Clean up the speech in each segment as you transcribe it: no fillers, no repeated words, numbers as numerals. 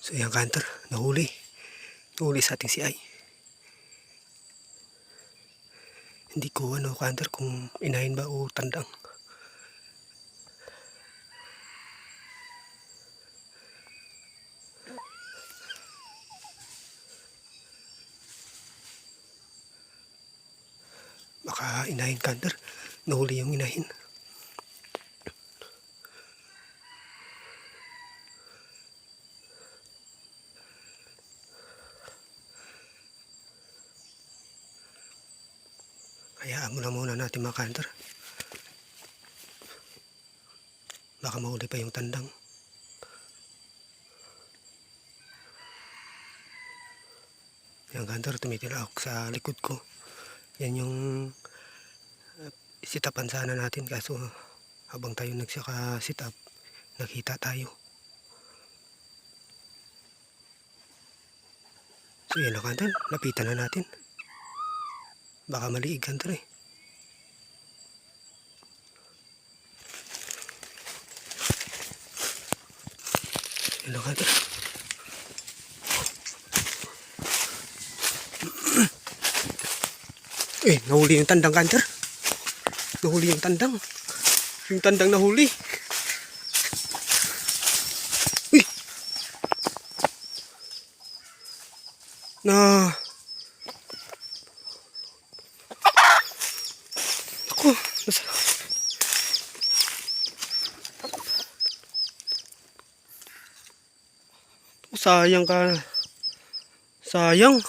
So yan kanter, nahuli. Nahuli sa ating CI. Hindi ko kanter kung inahin ba o tandang. Baka inahin kanter. Nahuli yung inahin. Kaya muna natin mga kanter. Baka mahuli pa yung tandang. Yan kanter, tumitira ako sa likod ko. Yan yung sitapan sana natin, kaso habang tayo nagsaka sit up, nakita tayo. So yan na kanter, lapitan na natin. Baka maliig kanter eh. Yan na kanter. Nahuli yung tandang kanter. Nahuli yung tandang. Yung tandang nahuli. Uy! Ako, sayang ka. Sayang.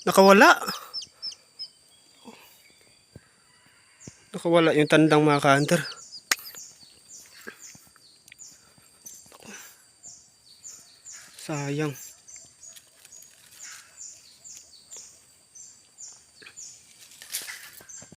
Nakawala. Nakawala yung tandang mga ka-hunter. Sayang.